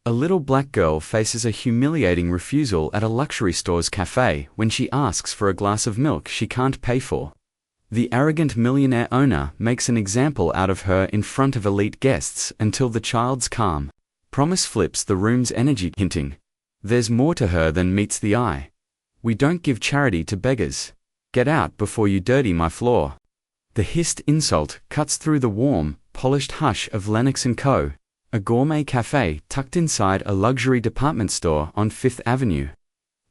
A little black girl faces a humiliating refusal at a luxury store's cafe when she asks for a glass of milk she can't pay for. The arrogant millionaire owner makes an example out of her in front of elite guests until the child's calm promise flips the room's energy, hinting, "There's more to her than meets the eye. We don't give charity to beggars. Get out before you dirty my floor." The hissed insult cuts through the warm, polished hush of Lennox & Co., a gourmet cafe tucked inside a luxury department store on Fifth Avenue.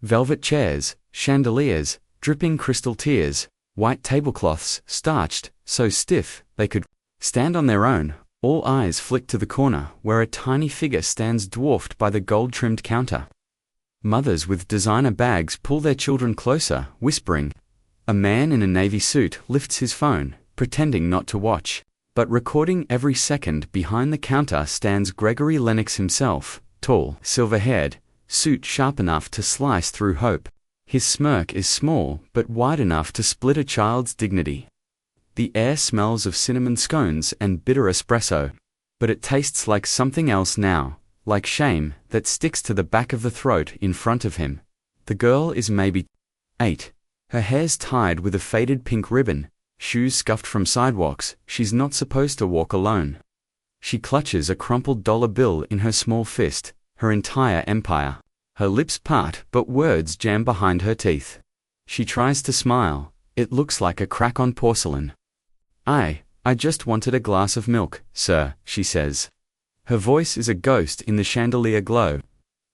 Velvet chairs, chandeliers, dripping crystal tears, white tablecloths starched, so stiff they could stand on their own. All eyes flick to the corner where a tiny figure stands dwarfed by the gold-trimmed counter. Mothers with designer bags pull their children closer, whispering. A man in a navy suit lifts his phone, pretending not to watch, but recording every second. Behind the counter stands Gregory Lennox himself, tall, silver-haired, suit sharp enough to slice through hope. His smirk is small but wide enough to split a child's dignity. The air smells of cinnamon scones and bitter espresso, but it tastes like something else now, like shame that sticks to the back of the throat in front of him. The girl is maybe 8. Her hair's tied with a faded pink ribbon, shoes scuffed from sidewalks. She's not supposed to walk alone. She clutches a crumpled dollar bill in her small fist, her entire empire. Her lips part, but words jam behind her teeth. She tries to smile. It looks like a crack on porcelain. I just wanted a glass of milk, sir, she says. Her voice is a ghost in the chandelier glow.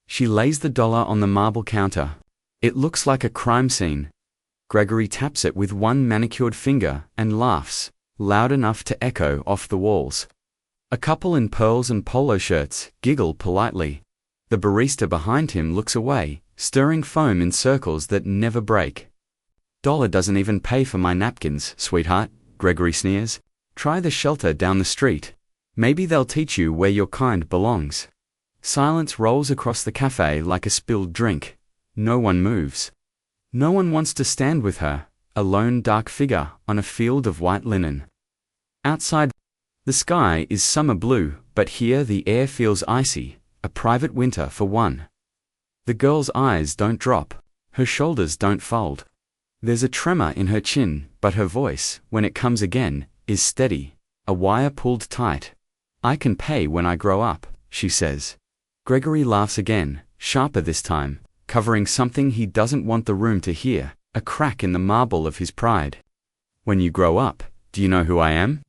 She lays the dollar on the marble counter. It looks like a crime scene. Gregory taps it with one manicured finger and laughs, loud enough to echo off the walls. A couple in pearls and polo shirts giggle politely. The barista behind him looks away, stirring foam in circles that never break. "Dollar doesn't even pay for my napkins, sweetheart," Gregory sneers. "Try the shelter down the street. Maybe they'll teach you where your kind belongs." Silence rolls across the cafe like a spilled drink. No one moves. No one wants to stand with her, a lone dark figure on a field of white linen. Outside, the sky is summer blue, but here the air feels icy, a private winter for one. The girl's eyes don't drop, her shoulders don't fold. There's a tremor in her chin, but her voice, when it comes again, is steady, a wire pulled tight. "I can pay when I grow up," she says. Gregory laughs again, sharper this time, covering something he doesn't want the room to hear, a crack in the marble of his pride. "When you grow up, do you know who I am?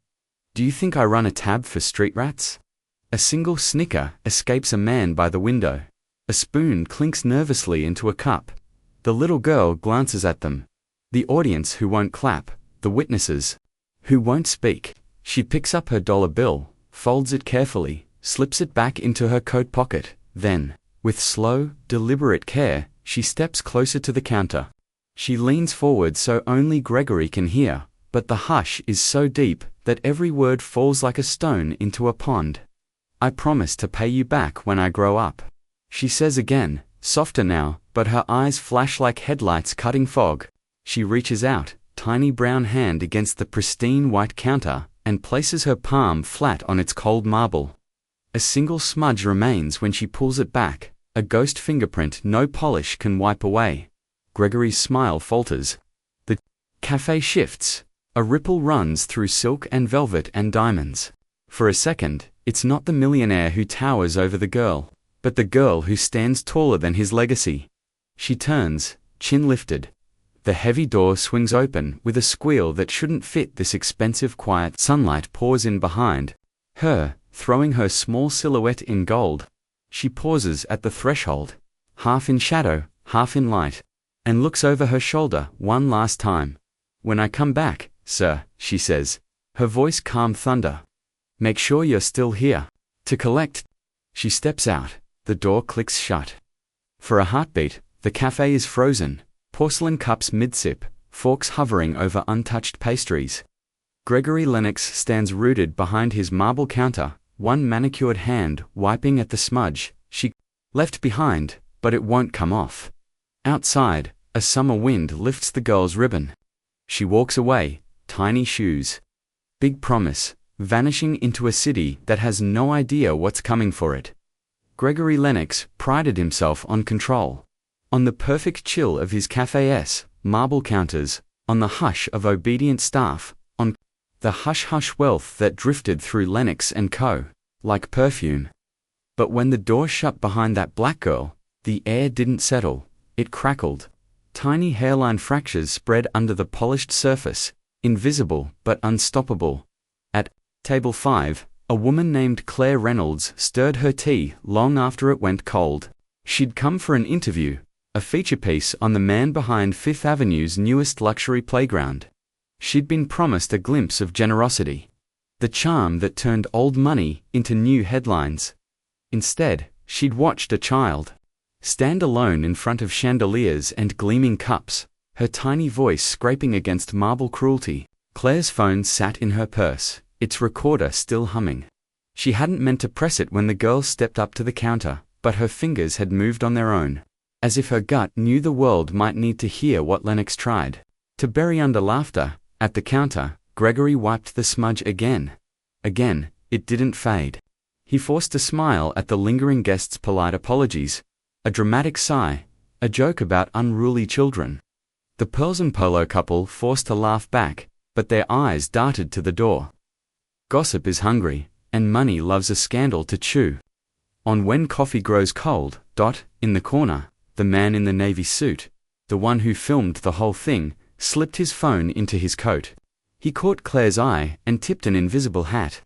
Do you think I run a tab for street rats?" A single snicker escapes a man by the window. A spoon clinks nervously into a cup. The little girl glances at them. The audience who won't clap, the witnesses who won't speak. She picks up her dollar bill, folds it carefully, slips it back into her coat pocket, then, with slow, deliberate care, she steps closer to the counter. She leans forward so only Gregory can hear, but the hush is so deep that every word falls like a stone into a pond. "I promise to pay you back when I grow up," she says again, softer now, but her eyes flash like headlights cutting fog. She reaches out, tiny brown hand against the pristine white counter, and places her palm flat on its cold marble. A single smudge remains when she pulls it back, a ghost fingerprint no polish can wipe away. Gregory's smile falters. The cafe shifts. A ripple runs through silk and velvet and diamonds. For a second, it's not the millionaire who towers over the girl, but the girl who stands taller than his legacy. She turns, chin lifted. The heavy door swings open with a squeal that shouldn't fit this expensive quiet. Sunlight pours in behind her, throwing her small silhouette in gold. She pauses at the threshold, half in shadow, half in light, and looks over her shoulder one last time. "When I come back, sir," she says, her voice calm thunder. "Make sure you're still here to collect." She steps out, the door clicks shut. For a heartbeat, the cafe is frozen. Porcelain cups mid-sip, forks hovering over untouched pastries. Gregory Lennox stands rooted behind his marble counter, one manicured hand wiping at the smudge she left behind, but it won't come off. Outside, a summer wind lifts the girl's ribbon. She walks away, tiny shoes. Big promise, vanishing into a city that has no idea what's coming for it. Gregory Lennox prided himself on control. On the perfect chill of his cafe's marble counters, on the hush of obedient staff, on the hush-hush wealth that drifted through Lennox & Co. like perfume. But when the door shut behind that black girl, the air didn't settle, it crackled. Tiny hairline fractures spread under the polished surface, invisible but unstoppable. At table 5, a woman named Claire Reynolds stirred her tea long after it went cold. She'd come for an interview, a feature piece on the man behind Fifth Avenue's newest luxury playground. She'd been promised a glimpse of generosity, the charm that turned old money into new headlines. Instead, she'd watched a child stand alone in front of chandeliers and gleaming cups, her tiny voice scraping against marble cruelty. Claire's phone sat in her purse, its recorder still humming. She hadn't meant to press it when the girl stepped up to the counter, but her fingers had moved on their own, as if her gut knew the world might need to hear what Lennox tried to bury under laughter. At the counter, Gregory wiped the smudge again. Again, it didn't fade. He forced a smile at the lingering guest's polite apologies, a dramatic sigh, a joke about unruly children. The Pearls and Polo couple forced a laugh back, but their eyes darted to the door. Gossip is hungry, and money loves a scandal to chew on. When coffee grows cold, in the corner, the man in the navy suit, the one who filmed the whole thing, slipped his phone into his coat. He caught Claire's eye and tipped an invisible hat.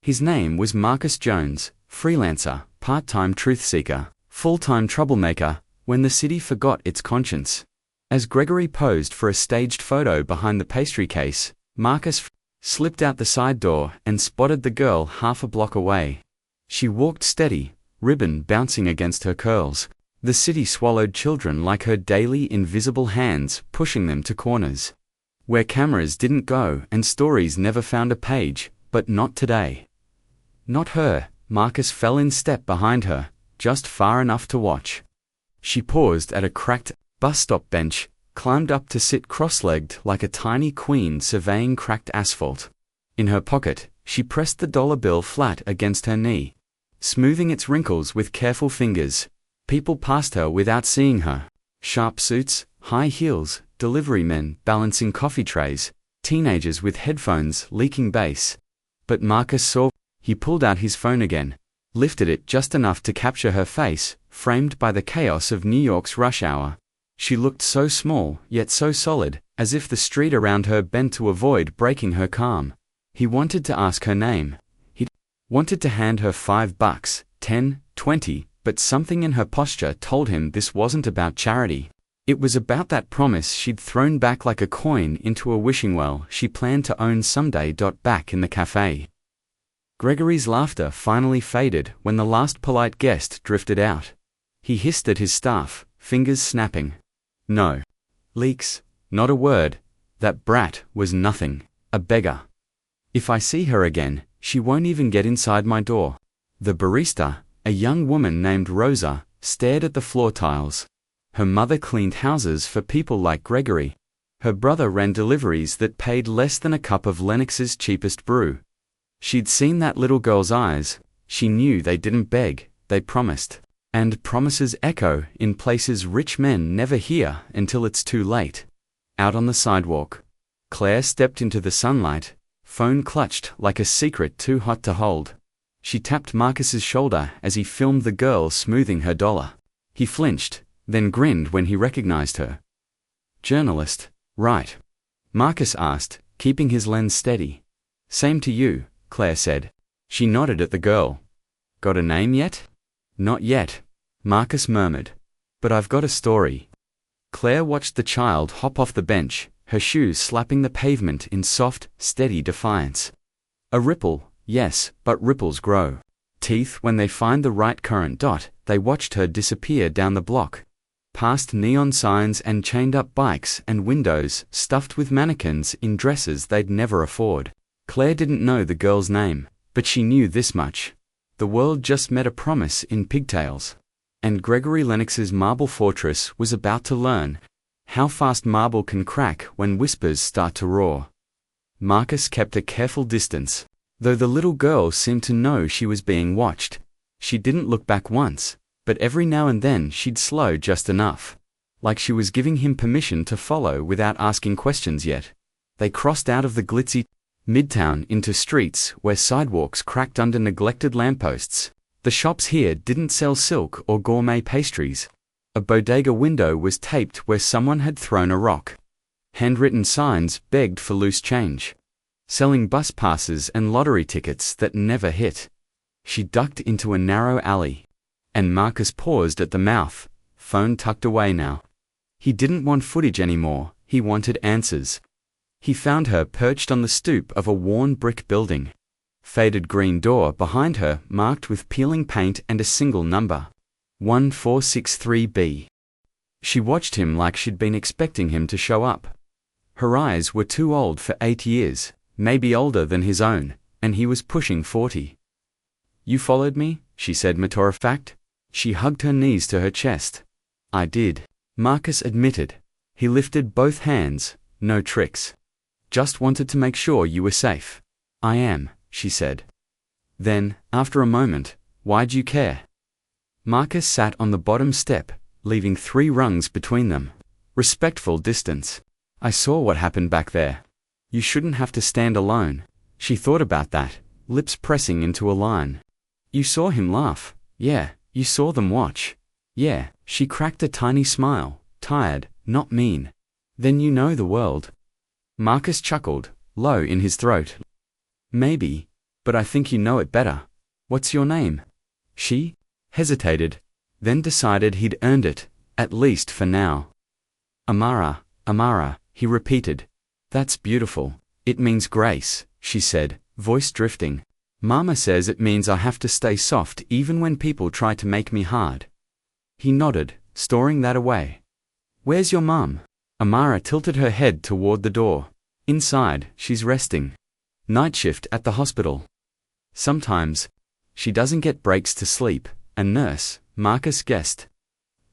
His name was Marcus Jones, freelancer, part-time truth seeker, full-time troublemaker, when the city forgot its conscience. As Gregory posed for a staged photo behind the pastry case, Marcus slipped out the side door and spotted the girl half a block away. She walked steady, ribbon bouncing against her curls. The city swallowed children like her daily invisible hands, pushing them to corners where cameras didn't go and stories never found a page, but not today. Not her. Marcus fell in step behind her, just far enough to watch. She paused at a cracked bus stop bench, climbed up to sit cross-legged like a tiny queen surveying cracked asphalt. In her pocket, she pressed the dollar bill flat against her knee, smoothing its wrinkles with careful fingers. People passed her without seeing her. Sharp suits, high heels, delivery men balancing coffee trays, teenagers with headphones leaking bass. But Marcus saw. He pulled out his phone again, lifted it just enough to capture her face, framed by the chaos of New York's rush hour. She looked so small, yet so solid, as if the street around her bent to avoid breaking her calm. He wanted to ask her name. He wanted to hand her $5, 10, 20, but something in her posture told him this wasn't about charity. It was about that promise she'd thrown back like a coin into a wishing well she planned to own someday. Back in the cafe, Gregory's laughter finally faded when the last polite guest drifted out. He hissed at his staff, fingers snapping. No leaks, not a word. That brat was nothing, a beggar. If I see her again, she won't even get inside my door. The barista, a young woman named Rosa, stared at the floor tiles. Her mother cleaned houses for people like Gregory. Her brother ran deliveries that paid less than a cup of Lennox's cheapest brew. She'd seen that little girl's eyes. She knew they didn't beg, they promised. And promises echo in places rich men never hear until it's too late. Out on the sidewalk, Claire stepped into the sunlight, phone clutched like a secret too hot to hold. She tapped Marcus's shoulder as he filmed the girl smoothing her dollar. He flinched, then grinned when he recognized her. Journalist, right? Marcus asked, keeping his lens steady. Same to you, Claire said. She nodded at the girl. Got a name yet? Not yet, Marcus murmured. But I've got a story. Claire watched the child hop off the bench, her shoes slapping the pavement in soft, steady defiance. A ripple, yes, but ripples grow teeth when they find the right current. They watched her disappear down the block, past neon signs and chained-up bikes and windows stuffed with mannequins in dresses they'd never afford. Claire didn't know the girl's name, but she knew this much. The world just met a promise in pigtails. And Gregory Lennox's marble fortress was about to learn how fast marble can crack when whispers start to roar. Marcus kept a careful distance, though the little girl seemed to know she was being watched. She didn't look back once, but every now and then she'd slow just enough, like she was giving him permission to follow without asking questions yet. They crossed out of the glitzy midtown into streets where sidewalks cracked under neglected lampposts. The shops here didn't sell silk or gourmet pastries. A bodega window was taped where someone had thrown a rock. Handwritten signs begged for loose change, selling bus passes and lottery tickets that never hit. She ducked into a narrow alley, and Marcus paused at the mouth, phone tucked away now. He didn't want footage anymore, he wanted answers. He found her perched on the stoop of a worn brick building. Faded green door behind her marked with peeling paint and a single number. 1463B. She watched him like she'd been expecting him to show up. Her eyes were too old for 8 years, maybe older than his own, and he was pushing 40. You followed me? She said matter-of-fact. She hugged her knees to her chest. I did, Marcus admitted. He lifted both hands, no tricks. Just wanted to make sure you were safe. I am, she said. Then, after a moment, why'd you care? Marcus sat on the bottom step, leaving 3 rungs between them. Respectful distance. I saw what happened back there. You shouldn't have to stand alone. She thought about that, lips pressing into a line. You saw him laugh. Yeah, you saw them watch. Yeah, she cracked a tiny smile, tired, not mean. Then you know the world. Marcus chuckled, low in his throat. Maybe, but I think you know it better. What's your name? She hesitated, then decided he'd earned it, at least for now. Amara, Amara, he repeated. That's beautiful. It means grace, she said, voice drifting. Mama says it means I have to stay soft even when people try to make me hard. He nodded, storing that away. Where's your mum? Amara tilted her head toward the door. Inside, she's resting. Night shift at the hospital. Sometimes, she doesn't get breaks to sleep. A nurse, Marcus guessed.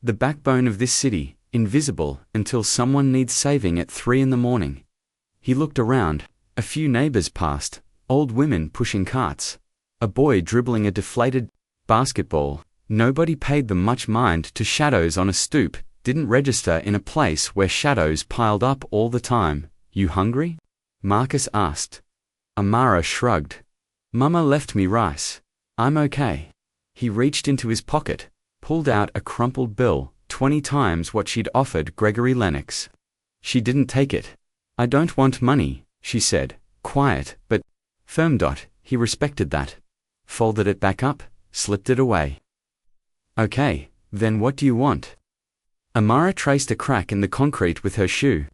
The backbone of this city, invisible until someone needs saving at 3 in the morning. He looked around. A few neighbors passed, old women pushing carts. A boy dribbling a deflated basketball. Nobody paid them much mind to shadows on a stoop, didn't register in a place where shadows piled up all the time. You hungry? Marcus asked. Amara shrugged. Mama left me rice. I'm okay. He reached into his pocket, pulled out a crumpled bill, 20 times what she'd offered Gregory Lennox. She didn't take it. I don't want money, she said, quiet but firm. He respected that. Folded it back up, slipped it away. Okay, then what do you want? Amara traced a crack in the concrete with her shoe.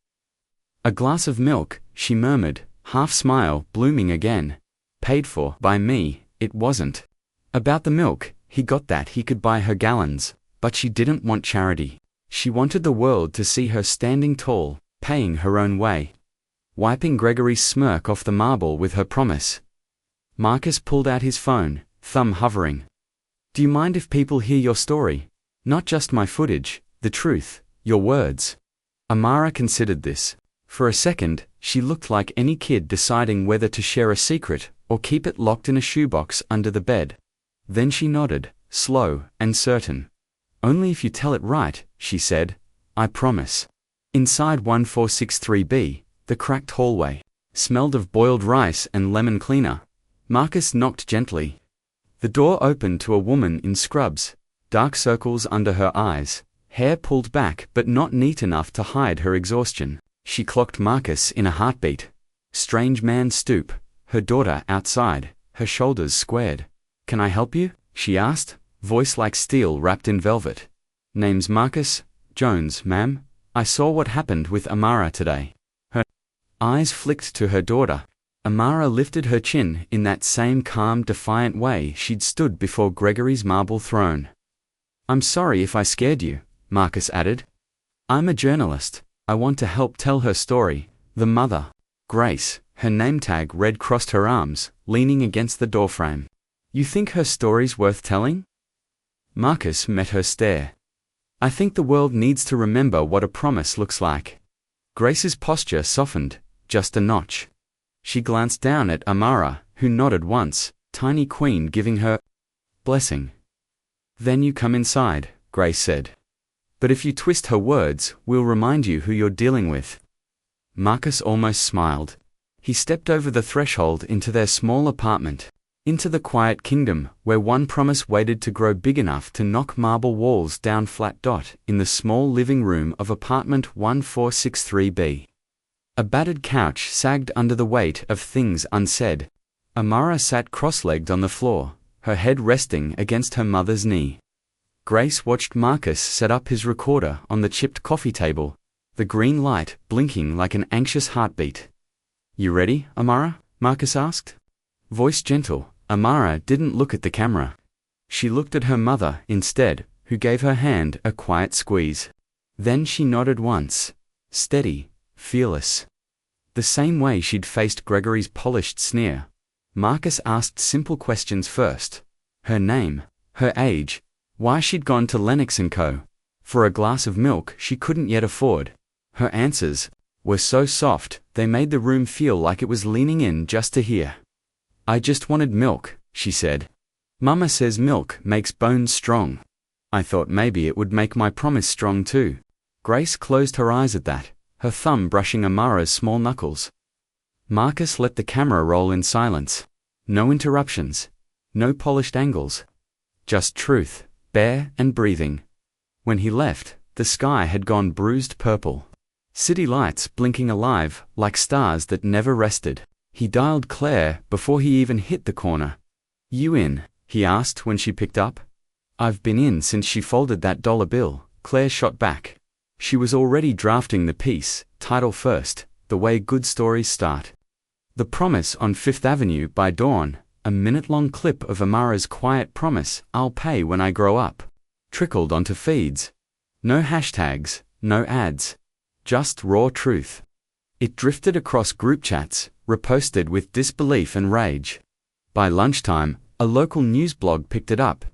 A glass of milk, she murmured, half smile blooming again. Paid for by me, it wasn't. About the milk, he got that he could buy her gallons, but she didn't want charity. She wanted the world to see her standing tall, paying her own way. Wiping Gregory's smirk off the marble with her promise. Marcus pulled out his phone, thumb hovering. Do you mind if people hear your story? Not just my footage, the truth, your words. Amara considered this. For a second, she looked like any kid deciding whether to share a secret or keep it locked in a shoebox under the bed. Then she nodded, slow and certain. Only if you tell it right, she said. I promise. Inside 1463B, the cracked hallway smelled of boiled rice and lemon cleaner. Marcus knocked gently. The door opened to a woman in scrubs, dark circles under her eyes, hair pulled back but not neat enough to hide her exhaustion. She clocked Marcus in a heartbeat. Strange man stoop, her daughter outside, her shoulders squared. Can I help you? She asked, voice like steel wrapped in velvet. Name's Marcus Jones, ma'am. I saw what happened with Amara today. Her eyes flicked to her daughter. Amara lifted her chin in that same calm, defiant way she'd stood before Gregory's marble throne. I'm sorry if I scared you, Marcus added. I'm a journalist. I want to help tell her story. The mother, Grace, her name tag red crossed her arms, leaning against the doorframe. You think her story's worth telling? Marcus met her stare. I think the world needs to remember what a promise looks like. Grace's posture softened, just a notch. She glanced down at Amara, who nodded once, tiny queen giving her blessing. Then you come inside, Grace said. But if you twist her words, we'll remind you who you're dealing with. Marcus almost smiled. He stepped over the threshold into their small apartment, into the quiet kingdom where one promise waited to grow big enough to knock marble walls down flat. In the small living room of apartment 1463B. A battered couch sagged under the weight of things unsaid. Amara sat cross-legged on the floor, her head resting against her mother's knee. Grace watched Marcus set up his recorder on the chipped coffee table, the green light blinking like an anxious heartbeat. You ready, Amara? Marcus asked. Voice gentle, Amara didn't look at the camera. She looked at her mother instead, who gave her hand a quiet squeeze. Then she nodded once. Steady, fearless. The same way she'd faced Gregory's polished sneer. Marcus asked simple questions first. Her name, her age, why she'd gone to Lennox & Co. for a glass of milk she couldn't yet afford. Her answers were so soft, they made the room feel like it was leaning in just to hear. I just wanted milk, she said. Mama says milk makes bones strong. I thought maybe it would make my promise strong too. Grace closed her eyes at that, her thumb brushing Amara's small knuckles. Marcus let the camera roll in silence. No interruptions. No polished angles. Just truth, bare and breathing. When he left, the sky had gone bruised purple. City lights blinking alive, like stars that never rested. He dialed Claire before he even hit the corner. You in? He asked when she picked up. I've been in since she folded that dollar bill, Claire shot back. She was already drafting the piece, title first, the way good stories start. The Promise on Fifth Avenue by dawn, a minute-long clip of Amara's quiet promise, I'll pay when I grow up, trickled onto feeds. No hashtags, no ads. Just raw truth. It drifted across group chats, reposted with disbelief and rage. By lunchtime, a local news blog picked it up.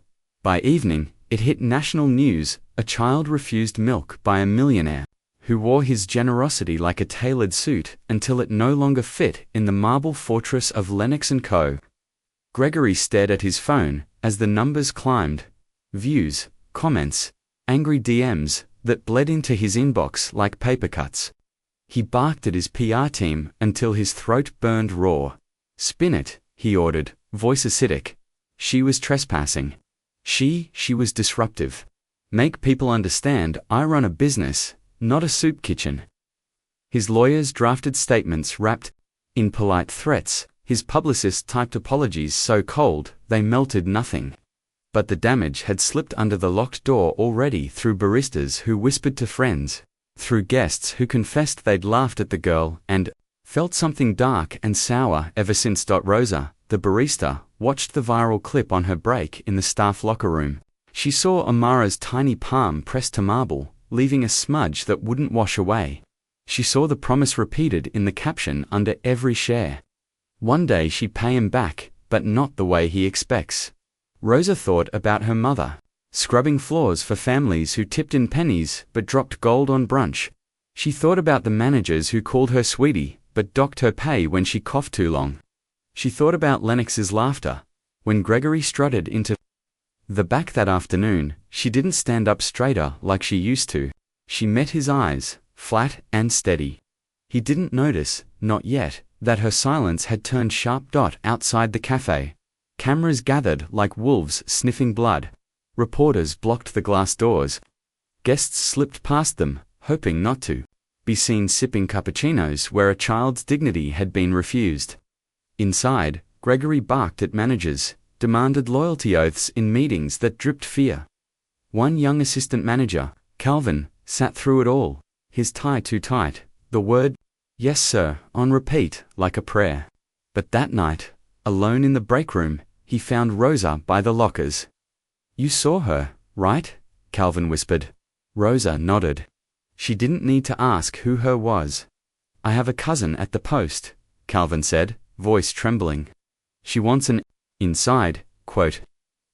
By evening, it hit national news. A child refused milk by a millionaire, who wore his generosity like a tailored suit until it no longer fit in the marble fortress of Lennox & Co. Gregory stared at his phone as the numbers climbed. Views, comments, angry DMs that bled into his inbox like paper cuts. He barked at his PR team until his throat burned raw. Spin it, he ordered, voice acidic. She was trespassing. She was disruptive. Make people understand I run a business, not a soup kitchen. His lawyers drafted statements wrapped in polite threats. His publicist typed apologies so cold they melted nothing. But the damage had slipped under the locked door already, through baristas who whispered to friends, through guests who confessed they'd laughed at the girl and felt something dark and sour ever since. Rosa, the barista, watched the viral clip on her break in the staff locker room. She saw Amara's tiny palm pressed to marble, leaving a smudge that wouldn't wash away. She saw the promise repeated in the caption under every share. One day she'd pay him back, but not the way he expects. Rosa thought about her mother, scrubbing floors for families who tipped in pennies but dropped gold on brunch. She thought about the managers who called her sweetie but docked her pay when she coughed too long. She thought about Lennox's laughter when Gregory strutted into the back that afternoon. She didn't stand up straighter like she used to. She met his eyes, flat and steady. He didn't notice, not yet, that her silence had turned sharp. Outside the cafe, cameras gathered like wolves sniffing blood. Reporters blocked the glass doors. Guests slipped past them, hoping not to be seen sipping cappuccinos where a child's dignity had been refused. Inside, Gregory barked at managers, demanded loyalty oaths in meetings that dripped fear. One young assistant manager, Calvin, sat through it all, his tie too tight, the word, "Yes sir," on repeat, like a prayer. But that night, alone in the break room, he found Rosa by the lockers. You saw her, right? Calvin whispered. Rosa nodded. She didn't need to ask who her was. I have a cousin at the post, Calvin said, voice trembling. She wants an inside, quote.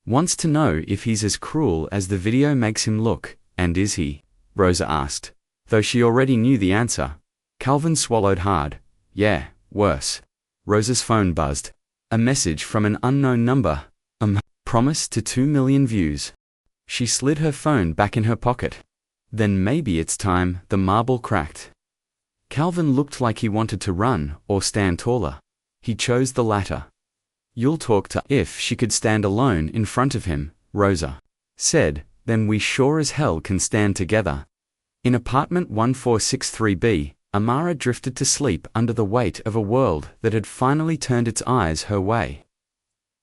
Wants to know if he's as cruel as the video makes him look, and is he? Rosa asked, though she already knew the answer. Calvin swallowed hard. Yeah, worse. Rosa's phone buzzed. A message from an unknown number. Promise to 2 million views. She slid her phone back in her pocket. Then maybe it's time, the marble cracked. Calvin looked like he wanted to run or stand taller. He chose the latter. You'll talk to if she could stand alone in front of him, Rosa said, then we sure as hell can stand together. In apartment 1463B, Amara drifted to sleep under the weight of a world that had finally turned its eyes her way.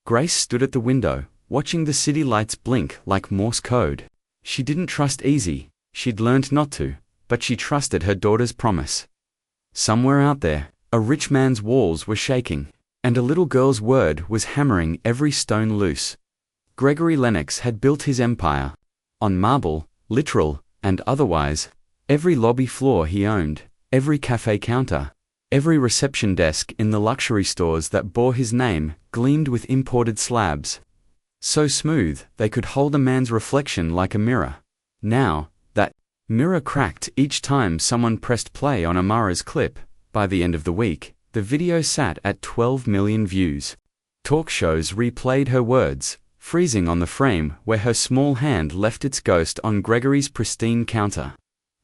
Grace stood at the window, watching the city lights blink like Morse code. She didn't trust Easy, she'd learned not to, but she trusted her daughter's promise. Somewhere out there, a rich man's walls were shaking, and a little girl's word was hammering every stone loose. Gregory Lennox had built his empire. On marble, literal, and otherwise, every lobby floor he owned, every cafe counter, every reception desk in the luxury stores that bore his name gleamed with imported slabs. So smooth, they could hold a man's reflection like a mirror. Now, that mirror cracked each time someone pressed play on Amara's clip. By the end of the week, the video sat at 12 million views. Talk shows replayed her words, freezing on the frame where her small hand left its ghost on Gregory's pristine counter.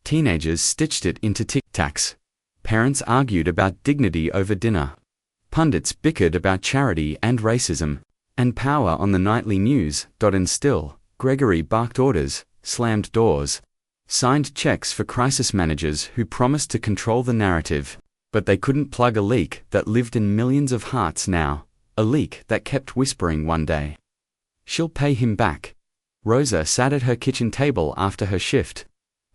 Teenagers stitched it into tic-tacs. Parents argued about dignity over dinner. Pundits bickered about charity and racism. And power on the nightly news. And still, Gregory barked orders, slammed doors, signed checks for crisis managers who promised to control the narrative. But they couldn't plug a leak that lived in millions of hearts now, a leak that kept whispering one day. She'll pay him back. Rosa sat at her kitchen table after her shift.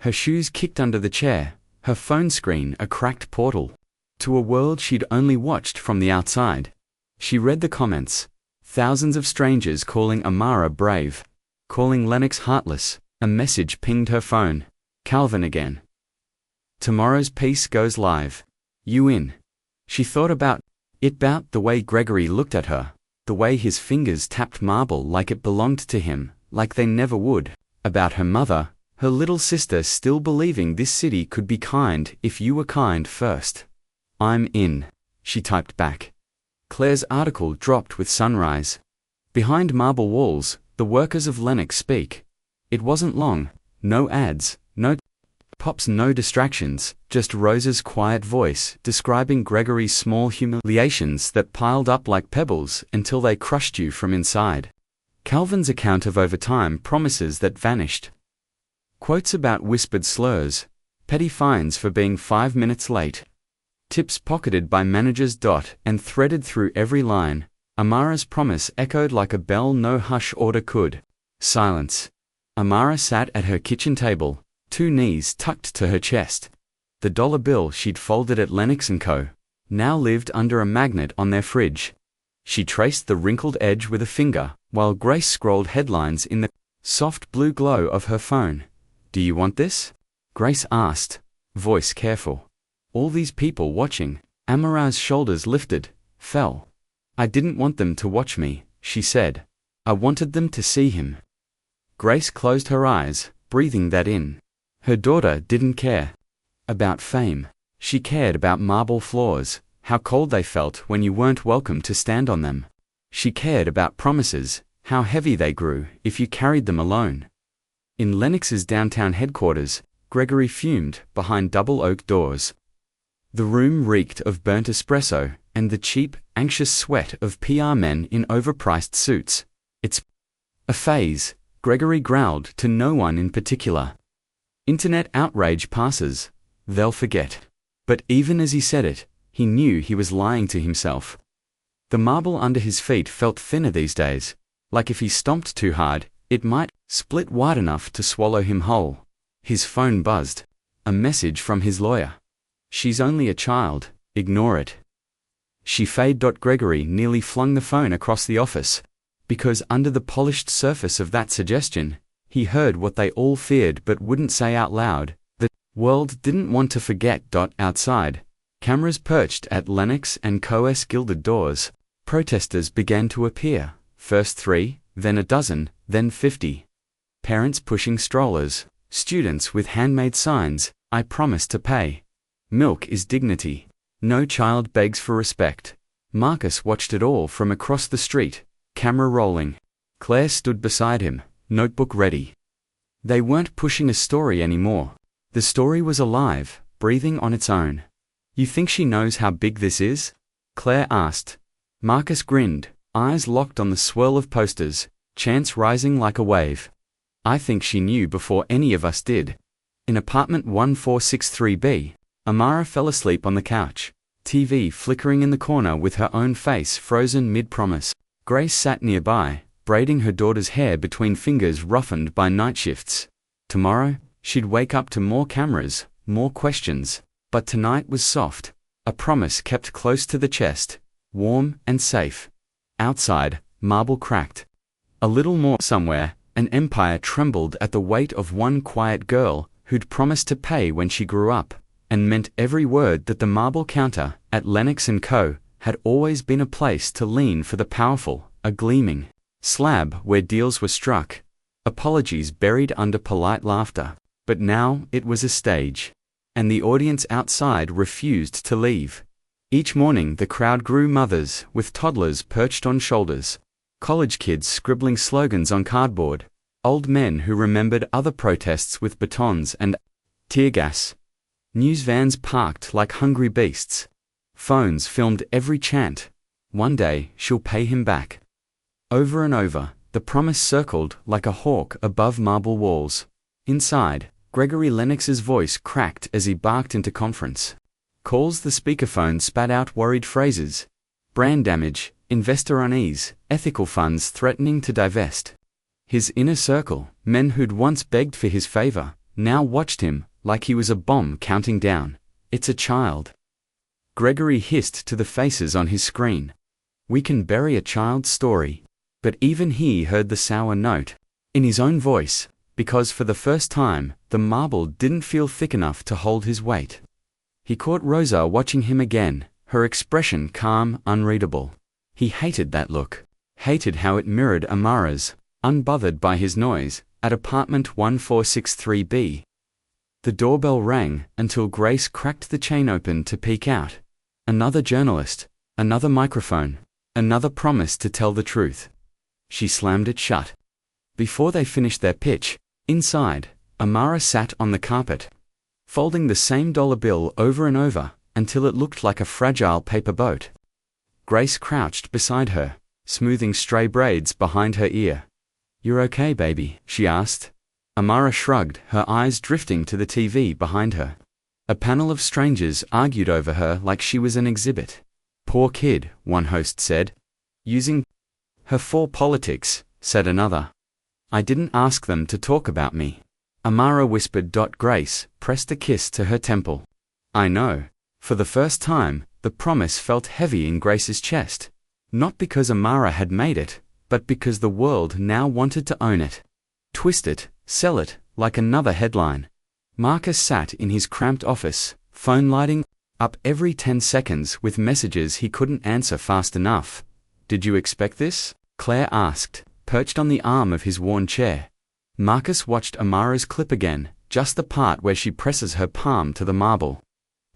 Her shoes kicked under the chair, her phone screen a cracked portal to a world she'd only watched from the outside. She read the comments. Thousands of strangers calling Amara brave, calling Lennox heartless. A message pinged her phone. Calvin again. Tomorrow's piece goes live. You in? She thought about the way Gregory looked at her, the way his fingers tapped marble like it belonged to him, like they never would. About her mother, her little sister still believing this city could be kind if you were kind first. I'm in, she typed back. Claire's article dropped with sunrise. Behind marble walls, the workers of Lennox speak. It wasn't long, no ads, no pops, no distractions, just Rosa's quiet voice describing Gregory's small humiliations that piled up like pebbles until they crushed you from inside. Calvin's account of overtime promises that vanished. Quotes about whispered slurs, petty fines for being 5 minutes late. Tips pocketed by managers. And threaded through every line, Amara's promise echoed like a bell no hush order could. Silence. Amara sat at her kitchen table, 2 knees tucked to her chest. The dollar bill she'd folded at Lennox & Co. now lived under a magnet on their fridge. She traced the wrinkled edge with a finger, while Grace scrolled headlines in the soft blue glow of her phone. Do you want this? Grace asked, voice careful. All these people watching. Amara's shoulders lifted, fell. I didn't want them to watch me, she said. I wanted them to see him. Grace closed her eyes, breathing that in. Her daughter didn't care about fame. She cared about marble floors, how cold they felt when you weren't welcome to stand on them. She cared about promises, how heavy they grew if you carried them alone. In Lennox's downtown headquarters, Gregory fumed behind double oak doors. The room reeked of burnt espresso and the cheap, anxious sweat of PR men in overpriced suits. It's a phase, Gregory growled to no one in particular. Internet outrage passes. They'll forget. But even as he said it, he knew he was lying to himself. The marble under his feet felt thinner these days, like if he stomped too hard, it might split wide enough to swallow him whole. His phone buzzed. A message from his lawyer. She's only a child, ignore it. She fade. Gregory nearly flung the phone across the office, because under the polished surface of that suggestion, he heard what they all feared but wouldn't say out loud. The world didn't want to forget. Outside, cameras perched at Lennox & Co.'s gilded doors. Protesters began to appear, first 3, then a dozen, then 50. Parents pushing strollers, students with handmade signs, I promise to pay. Milk is dignity. No child begs for respect. Marcus watched it all from across the street, camera rolling. Claire stood beside him, notebook ready. They weren't pushing a story anymore. The story was alive, breathing on its own. "You think she knows how big this is?" Claire asked. Marcus grinned, eyes locked on the swirl of posters, chants rising like a wave. "I think she knew before any of us did." In apartment 1463B, Amara fell asleep on the couch, TV flickering in the corner with her own face frozen mid-promise. Grace sat nearby, braiding her daughter's hair between fingers roughened by night shifts. Tomorrow, she'd wake up to more cameras, more questions, but tonight was soft, a promise kept close to the chest, warm and safe. Outside, marble cracked. A little more somewhere, an empire trembled at the weight of one quiet girl who'd promised to pay when she grew up, and meant every word that the marble counter at Lennox & Co. had always been a place to lean for the powerful, a gleaming slab where deals were struck, apologies buried under polite laughter. But now it was a stage, and the audience outside refused to leave. Each morning the crowd grew, mothers with toddlers perched on shoulders, college kids scribbling slogans on cardboard, old men who remembered other protests with batons and tear gas. News vans parked like hungry beasts. Phones filmed every chant. "One day she'll pay him back." Over and over, the promise circled like a hawk above marble walls. Inside, Gregory Lennox's voice cracked as he barked into conference calls. The speakerphone spat out worried phrases. Brand damage, investor unease, ethical funds threatening to divest. His inner circle, men who'd once begged for his favor, now watched him like he was a bomb counting down. "It's a child," Gregory hissed to the faces on his screen. "We can bury a child's story." But even he heard the sour note in his own voice, because for the first time, the marble didn't feel thick enough to hold his weight. He caught Rosa watching him again, her expression calm, unreadable. He hated that look, hated how it mirrored Amara's, unbothered by his noise, at apartment 1463B. The doorbell rang until Grace cracked the chain open to peek out. Another journalist, another microphone, another promise to tell the truth. She slammed it shut. Before they finished their pitch, inside, Amara sat on the carpet, folding the same dollar bill over and over until it looked like a fragile paper boat. Grace crouched beside her, smoothing stray braids behind her ear. "You're okay, baby?" she asked. Amara shrugged, her eyes drifting to the TV behind her. A panel of strangers argued over her like she was an exhibit. "Poor kid," one host said. "Using her for politics," said another. "I didn't ask them to talk about me," Amara whispered. Grace pressed a kiss to her temple. "I know." For the first time, the promise felt heavy in Grace's chest. Not because Amara had made it, but because the world now wanted to own it. Twist it, sell it, like another headline. Marcus sat in his cramped office, phone lighting up every 10 seconds with messages he couldn't answer fast enough. "Did you expect this?" Claire asked, perched on the arm of his worn chair. Marcus watched Amara's clip again, just the part where she presses her palm to the marble.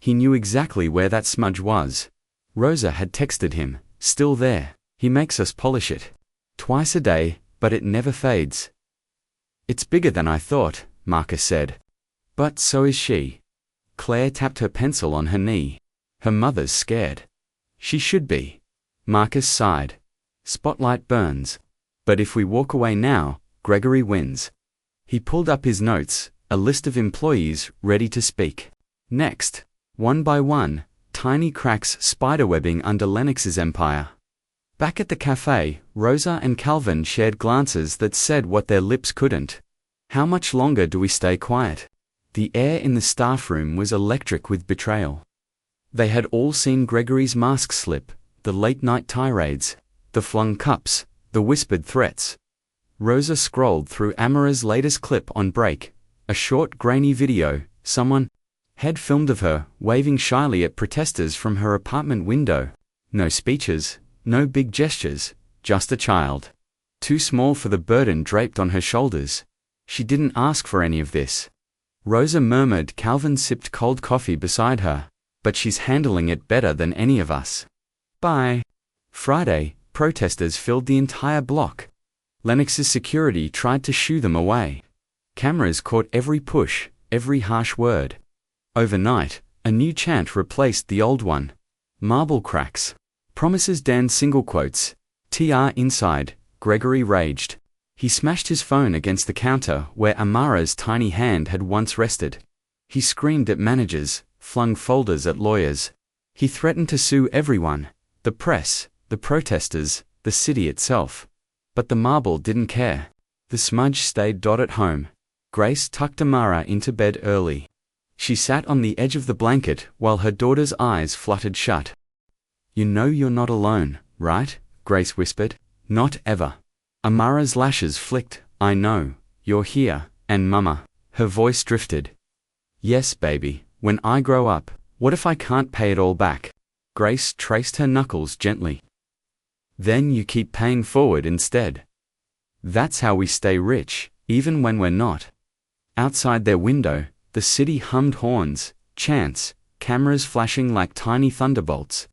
He knew exactly where that smudge was. Rosa had texted him, "Still there. He makes us polish it. Twice a day, but it never fades." "It's bigger than I thought," Marcus said. "But so is she." Claire tapped her pencil on her knee. "Her mother's scared." "She should be." Marcus sighed. "Spotlight burns. But if we walk away now, Gregory wins." He pulled up his notes, a list of employees ready to speak. Next, one by one, tiny cracks spiderwebbing under Lennox's empire. Back at the cafe, Rosa and Calvin shared glances that said what their lips couldn't. How much longer do we stay quiet? The air in the staff room was electric with betrayal. They had all seen Gregory's mask slip, the late-night tirades, the flung cups, the whispered threats. Rosa scrolled through Amara's latest clip on break, a short grainy video someone had filmed of her waving shyly at protesters from her apartment window. No speeches, no big gestures, just a child. Too small for the burden draped on her shoulders. She didn't ask for any of this. Rosa murmured. Calvin sipped cold coffee beside her. "But she's handling it better than any of us." By Friday, protesters filled the entire block. Lennox's security tried to shoo them away. Cameras caught every push, every harsh word. Overnight, a new chant replaced the old one. Marble cracks. Promises Dan single quotes. TR inside, Gregory raged. He smashed his phone against the counter where Amara's tiny hand had once rested. He screamed at managers, flung folders at lawyers. He threatened to sue everyone, the press, the protesters, the city itself. But the marble didn't care. The smudge stayed at home. Grace tucked Amara into bed early. She sat on the edge of the blanket while her daughter's eyes fluttered shut. "You know you're not alone, right?" Grace whispered. "Not ever." Amara's lashes flicked. "I know, you're here, and Mama." Her voice drifted. "Yes, baby, when I grow up, what if I can't pay it all back?" Grace traced her knuckles gently. "Then you keep paying forward instead. That's how we stay rich, even when we're not." Outside their window, the city hummed horns, chants, cameras flashing like tiny thunderbolts.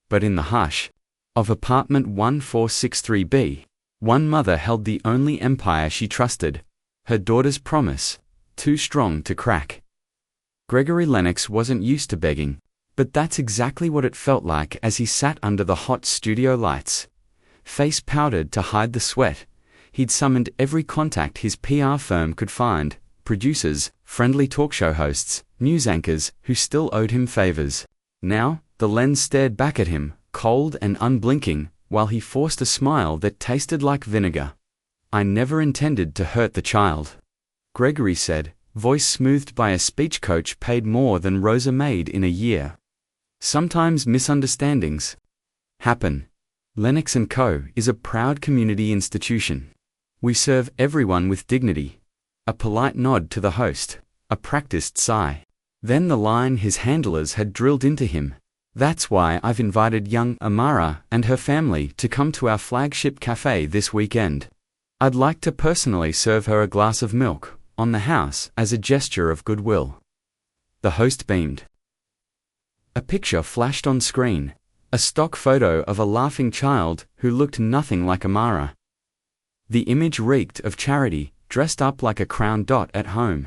But in the hush of apartment 1463B, one mother held the only empire she trusted, her daughter's promise, too strong to crack. Gregory Lennox wasn't used to begging, but that's exactly what it felt like as he sat under the hot studio lights. Face powdered to hide the sweat, he'd summoned every contact his PR firm could find, producers, friendly talk show hosts, news anchors who still owed him favors. Now, the lens stared back at him, cold and unblinking, while he forced a smile that tasted like vinegar. "I never intended to hurt the child," Gregory said, voice smoothed by a speech coach paid more than Rosa made in a year. "Sometimes misunderstandings happen. Lennox & Co. is a proud community institution. We serve everyone with dignity." A polite nod to the host, a practiced sigh. Then the line his handlers had drilled into him. "That's why I've invited young Amara and her family to come to our flagship cafe this weekend. I'd like to personally serve her a glass of milk, on the house, as a gesture of goodwill." The host beamed. A picture flashed on screen, a stock photo of a laughing child who looked nothing like Amara. The image reeked of charity, dressed up like a crown dot at home.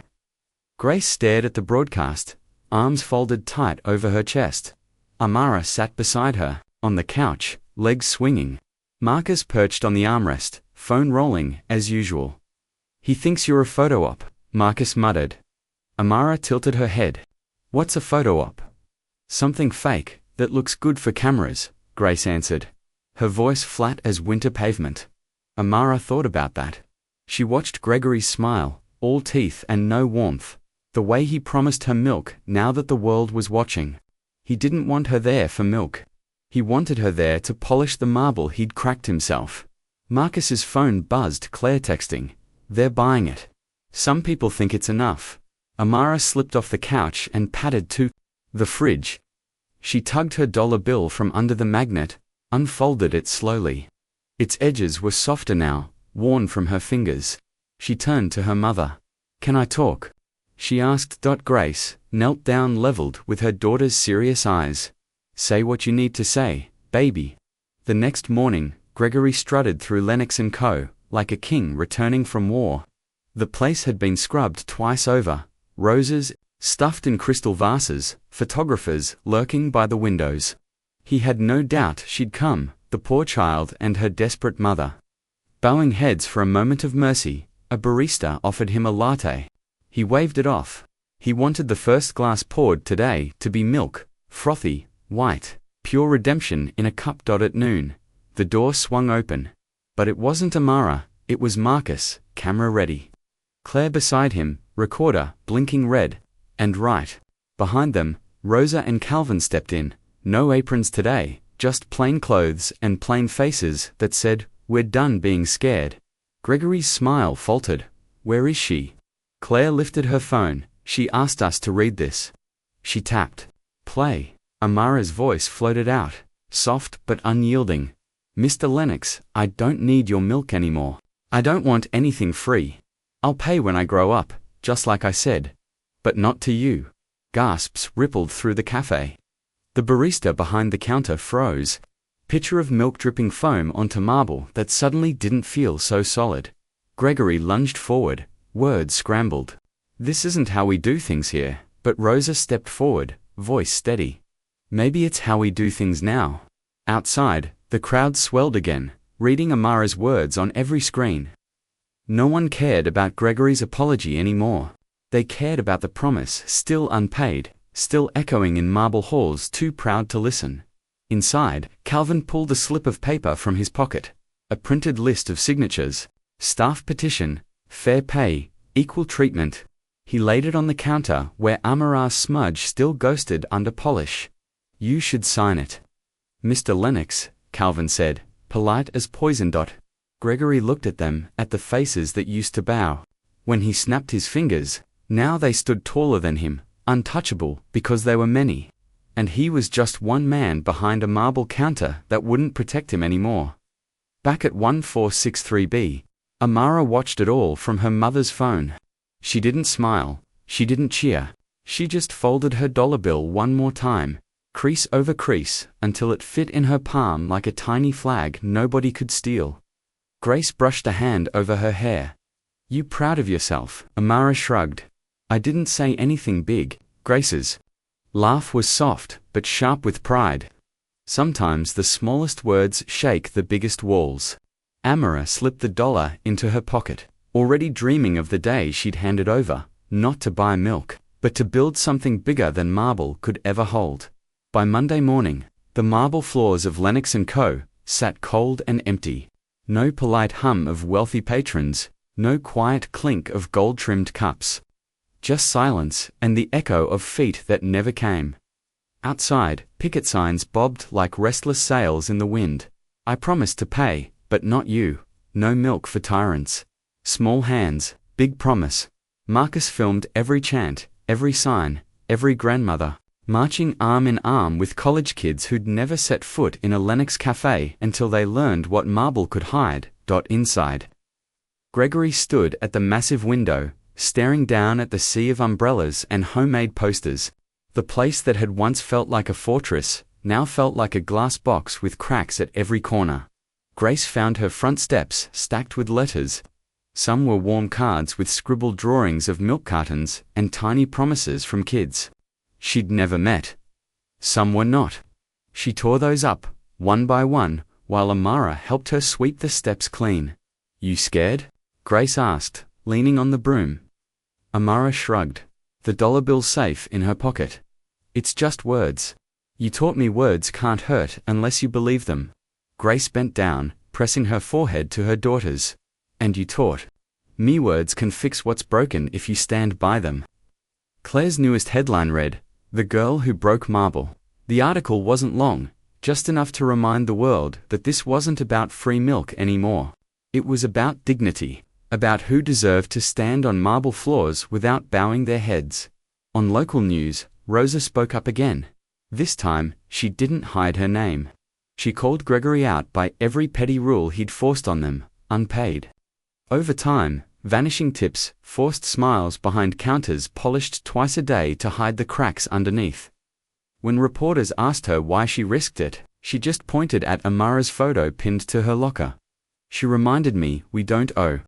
Grace stared at the broadcast, arms folded tight over her chest. Amara sat beside her, on the couch, legs swinging. Marcus perched on the armrest, phone rolling, as usual. "He thinks you're a photo op," Marcus muttered. Amara tilted her head. "What's a photo op?" "Something fake, that looks good for cameras," Grace answered, her voice flat as winter pavement. Amara thought about that. She watched Gregory's smile, all teeth and no warmth. The way he promised her milk now that the world was watching. He didn't want her there for milk. He wanted her there to polish the marble he'd cracked himself. Marcus's phone buzzed, Claire texting. "They're buying it. Some people think it's enough." Amara slipped off the couch and padded to the fridge. She tugged her dollar bill from under the magnet, unfolded it slowly. Its edges were softer now, worn from her fingers. She turned to her mother. "Can I talk?" she asked. Grace knelt down, leveled with her daughter's serious eyes. "Say what you need to say, baby." The next morning, Gregory strutted through Lennox & Co., like a king returning from war. The place had been scrubbed twice over, roses stuffed in crystal vases, photographers lurking by the windows. He had no doubt she'd come, the poor child and her desperate mother. Bowing heads for a moment of mercy, a barista offered him a latte. He waved it off. He wanted the first glass poured today to be milk, frothy, white, pure redemption in a cup. At noon, the door swung open. But it wasn't Amara, it was Marcus, camera ready. Claire beside him, recorder, blinking red. And right behind them, Rosa and Calvin stepped in. No aprons today, just plain clothes and plain faces that said, "We're done being scared." Gregory's smile faltered. "Where is she?" Claire lifted her phone. "She asked us to read this." She tapped. "Play." Amara's voice floated out, soft but unyielding. "Mr. Lennox, I don't need your milk anymore. I don't want anything free. I'll pay when I grow up, just like I said. But not to you." Gasps rippled through the cafe. The barista behind the counter froze. Pitcher of milk dripping foam onto marble that suddenly didn't feel so solid. Gregory lunged forward, Words scrambled. This isn't how we do things here, but Rosa stepped forward, voice steady. Maybe it's how we do things now. Outside, the crowd swelled again, reading Amara's words on every screen. No one cared about Gregory's apology anymore. They cared about the promise, still unpaid, still echoing in marble halls too proud to listen. Inside, Calvin pulled a slip of paper from his pocket. A printed list of signatures. Staff petition, fair pay, equal treatment. He laid it on the counter where Amara's smudge still ghosted under polish. You should sign it. Mr. Lennox, Calvin said, polite as poison. Gregory looked at them, at the faces that used to bow. When he snapped his fingers, now they stood taller than him, untouchable because they were many. And he was just one man behind a marble counter that wouldn't protect him anymore. Back at 1463B, Amara watched it all from her mother's phone. She didn't smile, she didn't cheer, she just folded her dollar bill one more time, crease over crease, until it fit in her palm like a tiny flag nobody could steal. Grace brushed a hand over her hair. You proud of yourself? Amara shrugged. I didn't say anything big. Grace's laugh was soft, but sharp with pride. Sometimes the smallest words shake the biggest walls. Amara slipped the dollar into her pocket, already dreaming of the day she'd hand it over, not to buy milk, but to build something bigger than marble could ever hold. By Monday morning, the marble floors of Lennox & Co. sat cold and empty. No polite hum of wealthy patrons, no quiet clink of gold-trimmed cups. Just silence and the echo of feet that never came. Outside, picket signs bobbed like restless sails in the wind. I promised to pay, but not you. No milk for tyrants. Small hands, big promise. Marcus filmed every chant, every sign, every grandmother, marching arm in arm with college kids who'd never set foot in a Lennox cafe until they learned what marble could hide. Inside. Gregory stood at the massive window, staring down at the sea of umbrellas and homemade posters. The place that had once felt like a fortress, now felt like a glass box with cracks at every corner. Grace found her front steps stacked with letters. Some were warm cards with scribbled drawings of milk cartons and tiny promises from kids she'd never met. Some were not. She tore those up, one by one, while Amara helped her sweep the steps clean. You scared? Grace asked, leaning on the broom. Amara shrugged, the dollar bill safe in her pocket. It's just words. You taught me words can't hurt unless you believe them. Grace bent down, pressing her forehead to her daughter's. And you taught me words can fix what's broken if you stand by them. Claire's newest headline read, The Girl Who Broke Marble. The article wasn't long, just enough to remind the world that this wasn't about free milk anymore. It was about dignity, about who deserved to stand on marble floors without bowing their heads. On local news, Rosa spoke up again. This time, she didn't hide her name. She called Gregory out by every petty rule he'd forced on them, unpaid. Over time, vanishing tips, forced smiles behind counters polished twice a day to hide the cracks underneath. When reporters asked her why she risked it, she just pointed at Amara's photo pinned to her locker. She reminded me we don't owe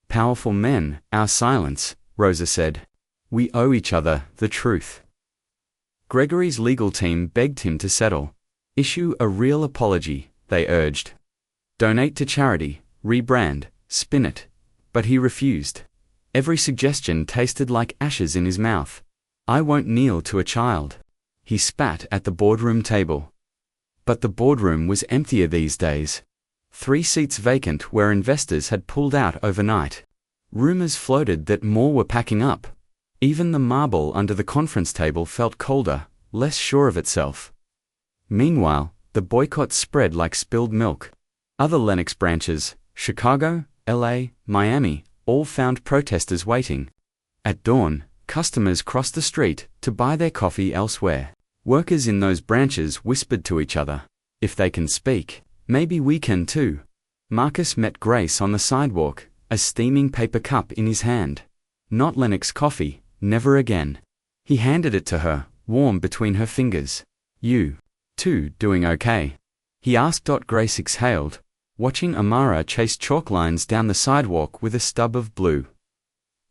powerful men our silence, Rosa said. We owe each other the truth. Gregory's legal team begged him to settle. Issue a real apology, they urged. Donate to charity, rebrand, spin it. But he refused. Every suggestion tasted like ashes in his mouth. I won't kneel to a child. He spat at the boardroom table. But the boardroom was emptier these days. 3 seats vacant where investors had pulled out overnight. Rumors floated that more were packing up. Even the marble under the conference table felt colder, less sure of itself. Meanwhile, the boycott spread like spilled milk. Other Lennox branches, Chicago, LA, Miami, all found protesters waiting. At dawn, customers crossed the street to buy their coffee elsewhere. Workers in those branches whispered to each other, if they can speak, maybe we can too. Marcus met Grace on the sidewalk, a steaming paper cup in his hand. Not Lennox coffee, never again. He handed it to her, warm between her fingers. You, too, doing okay? He asked. Grace exhaled, watching Amara chase chalk lines down the sidewalk with a stub of blue.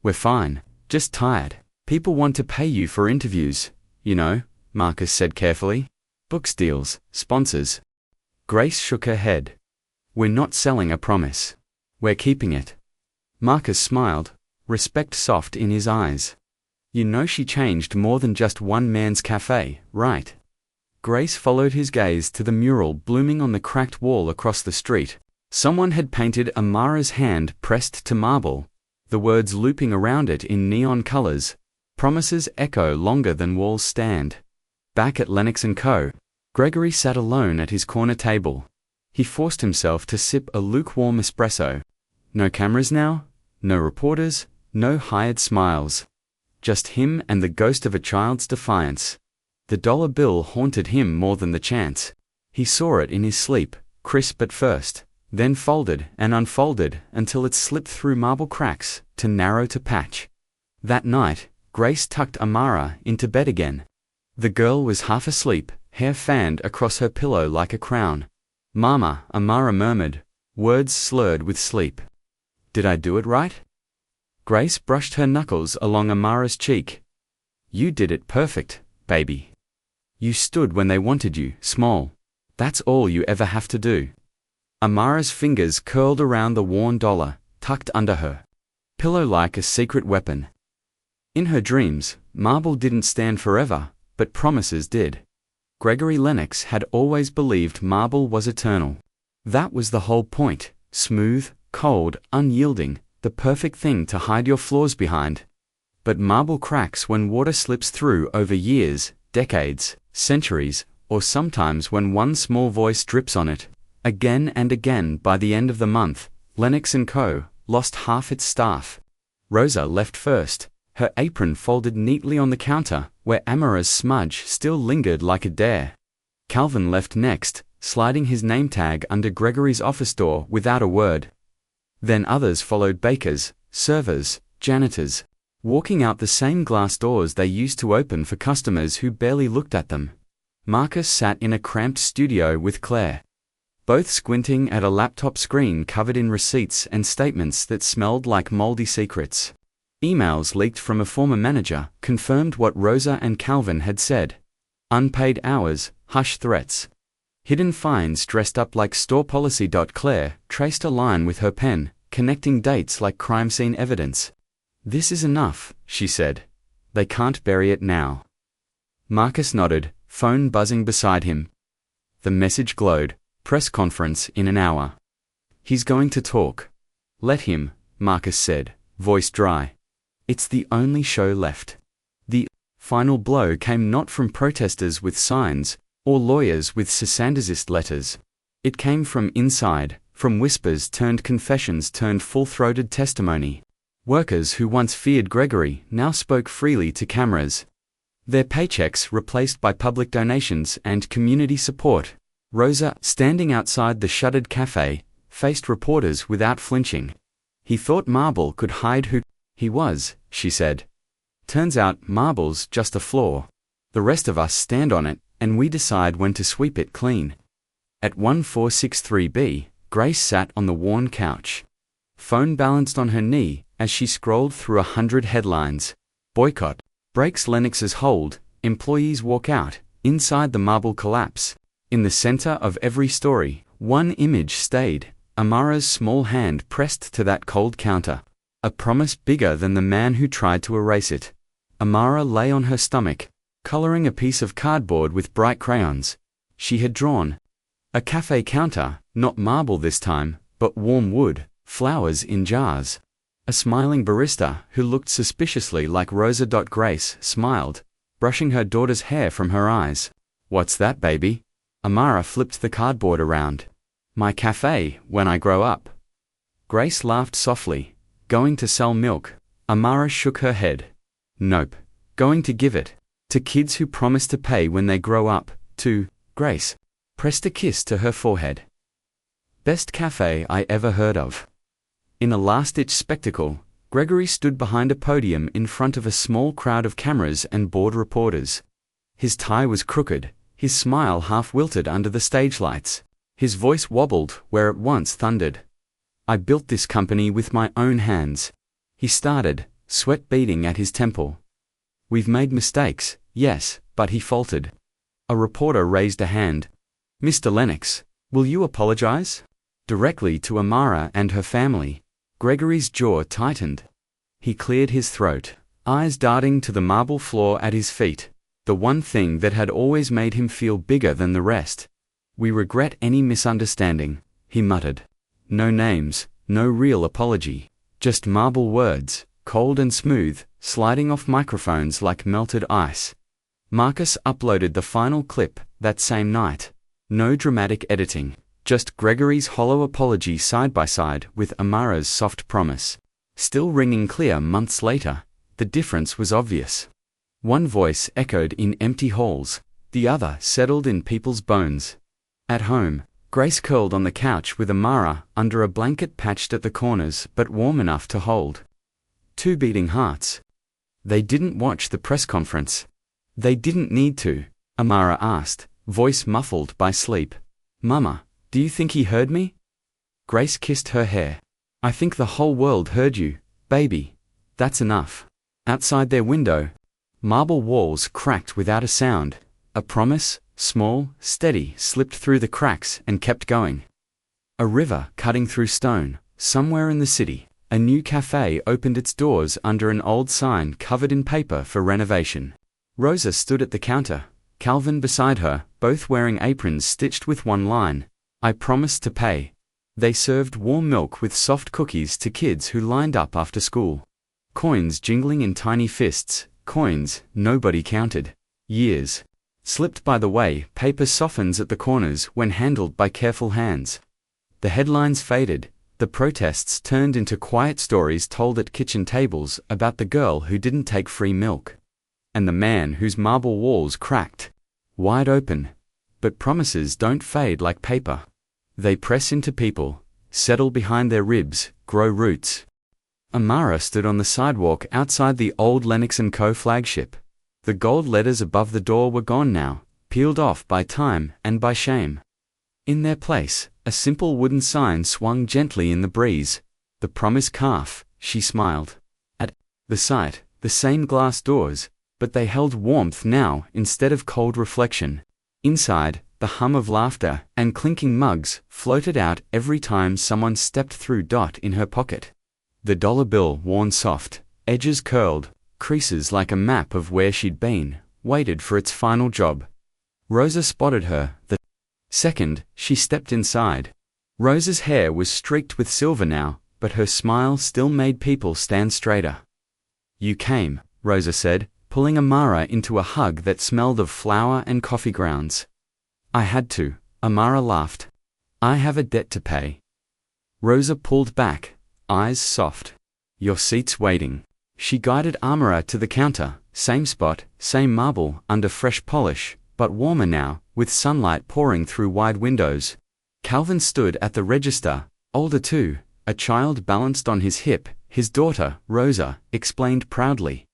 We're fine, just tired. People want to pay you for interviews, you know, Marcus said carefully. Books deals, sponsors. Grace shook her head. We're not selling a promise. We're keeping it. Marcus smiled, respect soft in his eyes. You know she changed more than just one man's cafe, right? Grace followed his gaze to the mural blooming on the cracked wall across the street. Someone had painted Amara's hand pressed to marble, the words looping around it in neon colors. Promises echo longer than walls stand. Back at Lennox & Co., Gregory sat alone at his corner table. He forced himself to sip a lukewarm espresso. No cameras now, no reporters, no hired smiles. Just him and the ghost of a child's defiance. The dollar bill haunted him more than the chance. He saw it in his sleep, crisp at first, then folded and unfolded until it slipped through marble cracks, to narrow to patch. That night, Grace tucked Amara into bed again. The girl was half asleep, hair fanned across her pillow like a crown. "Mama," Amara murmured, words slurred with sleep. "Did I do it right?" Grace brushed her knuckles along Amara's cheek. "You did it perfect, baby. You stood when they wanted you, small. That's all you ever have to do." Amara's fingers curled around the worn dollar, tucked under her pillow like a secret weapon. In her dreams, marble didn't stand forever, but promises did. Gregory Lennox had always believed marble was eternal. That was the whole point, smooth, cold, unyielding, the perfect thing to hide your flaws behind. But marble cracks when water slips through over years, decades, centuries, or sometimes when one small voice drips on it. Again and again. By the end of the month, Lennox & Co. lost half its staff. Rosa left first, her apron folded neatly on the counter, where Amara's smudge still lingered like a dare. Calvin left next, sliding his name tag under Gregory's office door without a word. Then others followed: bakers, servers, janitors, walking out the same glass doors they used to open for customers who barely looked at them. Marcus sat in a cramped studio with Claire, both squinting at a laptop screen covered in receipts and statements that smelled like moldy secrets. Emails leaked from a former manager confirmed what Rosa and Calvin had said. Unpaid hours, hush threats, hidden fines dressed up like store policy. Claire traced a line with her pen, connecting dates like crime scene evidence. "This is enough," she said. "They can't bury it now." Marcus nodded, phone buzzing beside him. The message glowed: press conference in an hour. "He's going to talk. Let him," Marcus said, voice dry. "It's the only show left." The final blow came not from protesters with signs, or lawyers with cessandizist letters. It came from inside, from whispers turned confessions turned full-throated testimony. Workers who once feared Gregory now spoke freely to cameras. Their paychecks replaced by public donations and community support. Rosa, standing outside the shuttered cafe, faced reporters without flinching. "He thought marble could hide who he was," she said. "Turns out marble's just a floor. The rest of us stand on it, and we decide when to sweep it clean." At 1463B, Grace sat on the worn couch. Phone balanced on her knee as she scrolled through 100 headlines. Boycott breaks Lennox's hold, employees walk out, inside the marble collapse. In the center of every story, one image stayed: Amara's small hand pressed to that cold counter. A promise bigger than the man who tried to erase it. Amara lay on her stomach, coloring a piece of cardboard with bright crayons. She had drawn a cafe counter, not marble this time, but warm wood, flowers in jars. A smiling barista who looked suspiciously like Rosa. Grace smiled, brushing her daughter's hair from her eyes. "What's that, baby?" Amara flipped the cardboard around. "My cafe, when I grow up." Grace laughed softly. "Going to sell milk?" Amara shook her head. "Nope. Going to give it to kids who promise to pay when they grow up, to..." Grace pressed a kiss to her forehead. "Best cafe I ever heard of." In a last-ditch spectacle, Gregory stood behind a podium in front of a small crowd of cameras and bored reporters. His tie was crooked, his smile half wilted under the stage lights. His voice wobbled where it once thundered. "I built this company with my own hands." He started, sweat beading at his temple. "We've made mistakes, yes," but he faltered. A reporter raised a hand. "Mr. Lennox, will you apologize?" Directly to Amara and her family. Gregory's jaw tightened. He cleared his throat, eyes darting to the marble floor at his feet, the one thing that had always made him feel bigger than the rest. "We regret any misunderstanding," he muttered. No names, no real apology, just marble words, cold and smooth, sliding off microphones like melted ice. Marcus uploaded the final clip that same night. No dramatic editing, just Gregory's hollow apology side by side with Amara's soft promise. Still ringing clear months later, the difference was obvious. One voice echoed in empty halls, the other settled in people's bones. At home, Grace curled on the couch with Amara under a blanket patched at the corners but warm enough to hold. Two beating hearts. They didn't watch the press conference. They didn't need to, Amara asked, voice muffled by sleep. "Mama, do you think he heard me?" Grace kissed her hair. "I think the whole world heard you, baby. That's enough." Outside their window, marble walls cracked without a sound. A promise, small, steady, slipped through the cracks and kept going. A river cutting through stone, somewhere in the city. A new cafe opened its doors under an old sign covered in paper for renovation. Rosa stood at the counter, Calvin beside her, both wearing aprons stitched with one line, "I promise to pay." They served warm milk with soft cookies to kids who lined up after school. Coins jingling in tiny fists, coins nobody counted. Years. Slipped by the way, paper softens at the corners when handled by careful hands. The headlines faded. The protests turned into quiet stories told at kitchen tables about the girl who didn't take free milk. And the man whose marble walls cracked. Wide open. But promises don't fade like paper. They press into people, settle behind their ribs, grow roots. Amara stood on the sidewalk outside the old Lennox & Co. flagship. The gold letters above the door were gone now, peeled off by time and by shame. In their place, a simple wooden sign swung gently in the breeze. "The Promise Calf," she smiled. At the sight, the same glass doors, but they held warmth now instead of cold reflection. Inside, the hum of laughter and clinking mugs floated out every time someone stepped through. In her pocket. The dollar bill worn soft, edges curled, creases like a map of where she'd been, waited for its final job. Rosa spotted her the second she stepped inside. Rosa's hair was streaked with silver now, but her smile still made people stand straighter. "You came," Rosa said, pulling Amara into a hug that smelled of flour and coffee grounds. "I had to," Amara laughed. "I have a debt to pay." Rosa pulled back, eyes soft. "Your seat's waiting." She guided Amara to the counter, same spot, same marble, under fresh polish, but warmer now, with sunlight pouring through wide windows. Calvin stood at the register, older too, a child balanced on his hip. His daughter, Rosa, explained proudly.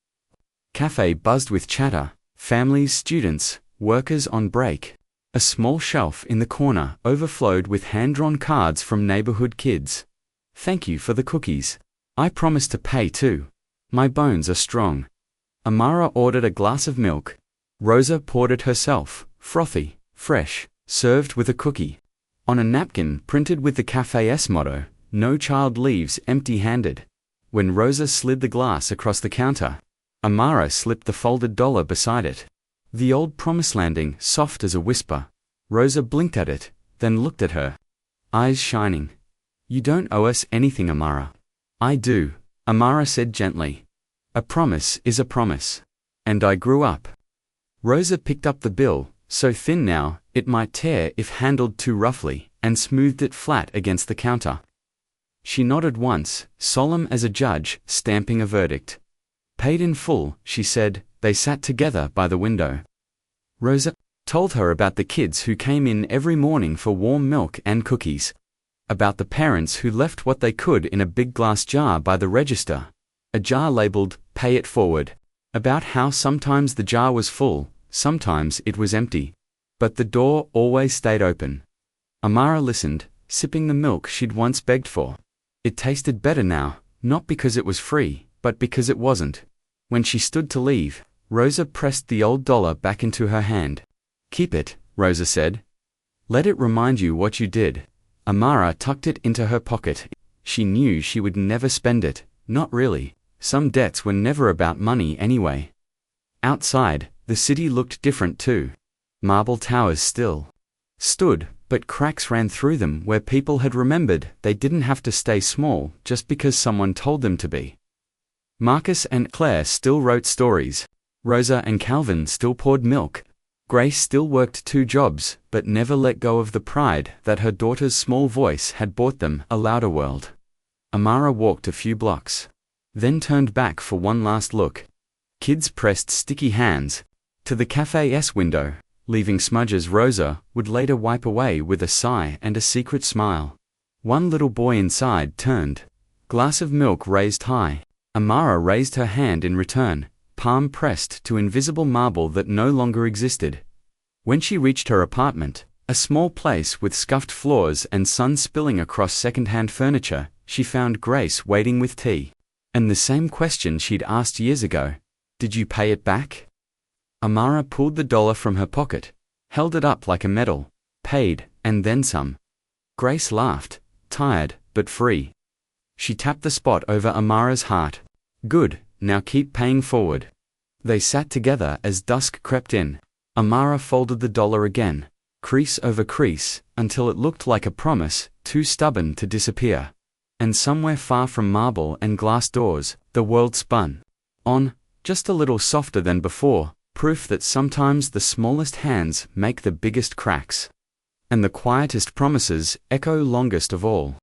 Cafe buzzed with chatter, families, students, workers on break. A small shelf in the corner overflowed with hand-drawn cards from neighborhood kids. "Thank you for the cookies. I promise to pay too. My bones are strong." Amara ordered a glass of milk. Rosa poured it herself, frothy, fresh, served with a cookie. On a napkin printed with the cafe's motto, "No child leaves empty-handed." When Rosa slid the glass across the counter, Amara slipped the folded dollar beside it. The old promise landing, soft as a whisper. Rosa blinked at it, then looked at her. Eyes shining. "You don't owe us anything, Amara." "I do," Amara said gently. "A promise is a promise. And I grew up." Rosa picked up the bill, so thin now, it might tear if handled too roughly, and smoothed it flat against the counter. She nodded once, solemn as a judge, stamping a verdict. "Paid in full," she said. They sat together by the window. Rosa told her about the kids who came in every morning for warm milk and cookies. About the parents who left what they could in a big glass jar by the register. A jar labeled, "Pay it forward." About how sometimes the jar was full, sometimes it was empty. But the door always stayed open. Amara listened, sipping the milk she'd once begged for. It tasted better now, not because it was free, but because it wasn't. When she stood to leave, Rosa pressed the old dollar back into her hand. "Keep it," Rosa said. "Let it remind you what you did." Amara tucked it into her pocket. She knew she would never spend it, not really. Some debts were never about money anyway. Outside, the city looked different too. Marble towers still stood, but cracks ran through them where people had remembered they didn't have to stay small just because someone told them to be. Marcus and Claire still wrote stories. Rosa and Calvin still poured milk. Grace still worked 2 jobs, but never let go of the pride that her daughter's small voice had bought them a louder world. Amara walked a few blocks, then turned back for one last look. Kids pressed sticky hands to the cafe's window, leaving smudges Rosa would later wipe away with a sigh and a secret smile. One little boy inside turned, glass of milk raised high. Amara raised her hand in return, palm pressed to invisible marble that no longer existed. When she reached her apartment, a small place with scuffed floors and sun spilling across second-hand furniture, she found Grace waiting with tea. And the same question she'd asked years ago. "Did you pay it back?" Amara pulled the dollar from her pocket, held it up like a medal. "Paid, and then some." Grace laughed, tired, but free. She tapped the spot over Amara's heart. "Good, now keep paying forward." They sat together as dusk crept in. Amara folded the dollar again, crease over crease, until it looked like a promise, too stubborn to disappear. And somewhere far from marble and glass doors, the world spun on, just a little softer than before, proof that sometimes the smallest hands make the biggest cracks. And the quietest promises echo longest of all.